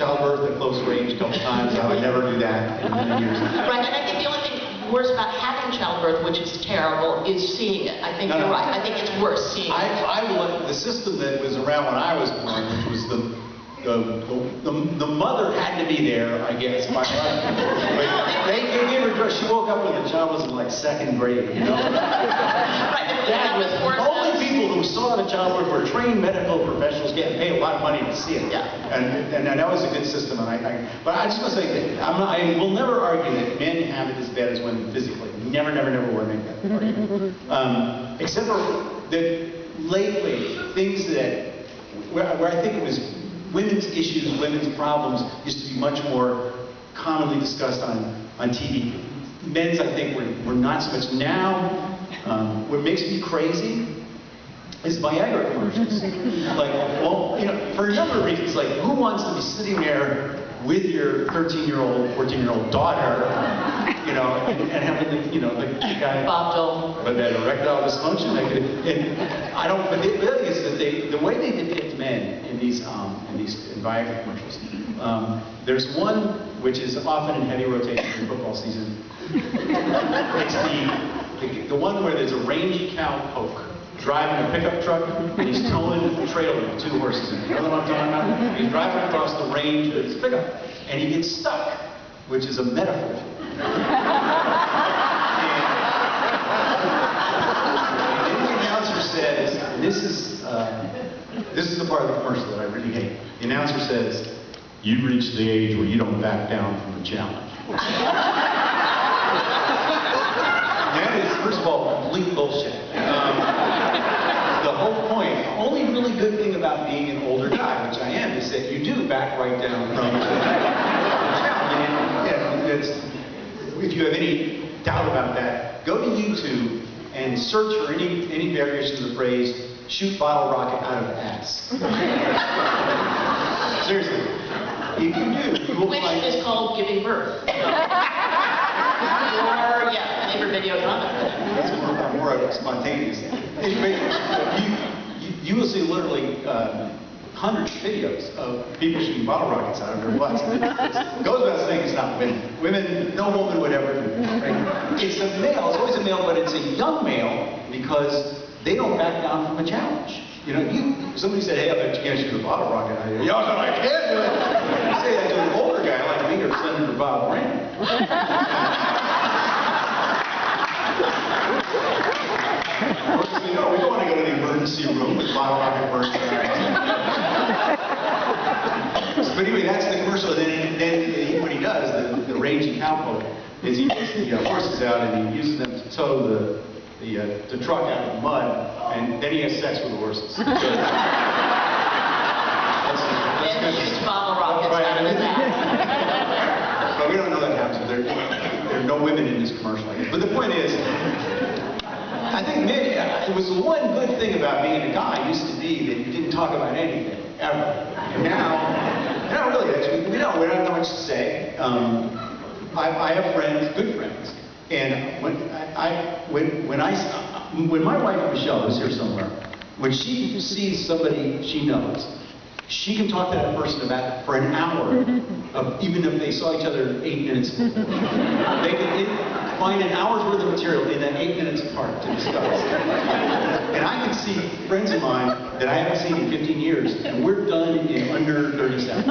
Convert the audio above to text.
childbirth at close range a couple times. I would never do that in a million years. Right, and I think the only thing worse about having childbirth, which is terrible, is seeing it. I think you're right. I think it's worse seeing it. The system that was around when I was born, which was the mother had to be there, I guess, biologically. But they gave her drugs. She woke up when the child was in like second grade, you know? That was only people who saw the childbirth were trained medical professionals getting paid a lot of money to see it. Yeah. And that was a good system. But I just want to say that I will never argue that men have it as bad as women physically. Never will I make that argument. Except for that lately, things that, where I think it was women's issues, women's problems used to be much more commonly discussed on TV. Men's, I think, were not so much. Now, what makes me crazy is Viagra commercials. Like, well, you know, for a number of reasons. Like, who wants to be sitting there with your 13-year-old, 14-year-old daughter, you know, and having the, you know, the guy, but that erectile dysfunction. But the other thing is that the way they depict men in these Viagra commercials. There's one which is often in heavy rotation in football season. It's the one where there's a range cowpoke driving a pickup truck and he's towing a trailer with 2 horses in it. You know what I'm talking about? He's driving across the range with his pickup and he gets stuck, which is a metaphor. And then the announcer says, and this is the part of the commercial that I really hate. The announcer says, "You've reached the age where you don't back down from the challenge." That is, first of all, complete bullshit. The whole point, the only really good thing about being an older guy, which I am, is that you do back right down from the challenge. And if you have any doubt about that, go to YouTube and search for any variation of the phrase, "shoot bottle rocket out of ass." Seriously. If you do, you will Which find... is called giving birth. Or, yeah, neighbor videos on it. That's more spontaneous. Anyway, you will see literally hundreds of videos of people shooting bottle rockets out of their butts. It goes without saying it's not women. Women, no woman would ever do it. Right? It's a male, it's always a male, but it's a young male because they don't back down from a challenge. You know, somebody said, "Hey, I bet you can't shoot a bottle rocket out of here." "Yeah, I can't do it." You say that to an older guy like me or Senator Bob Grant. You know, we don't want to go to the emergency room with bottle rocket burns in our hands. But anyway, that's the commercial. Then what he does, the rangy cowpoke, is he gets the horses out and he uses them to tow the truck out of the mud, and then he has sex with the horses. So, that's shoots bottle rockets out of his ass. But we don't know that happens. There are no women in this commercial. But the point is, I think maybe it was the one good thing about being a guy used to be that you didn't talk about anything, ever. And now really, actually, we don't have that much to say. I have friends, good friends, and when my wife Michelle is here somewhere, when she sees somebody she knows, she can talk to that person about for an hour, even if they saw each other 8 minutes before. They can find an hour's worth of material in that 8 minutes apart to discuss. And I can see friends of mine that I haven't seen in 15 years, and we're done in under 30 seconds.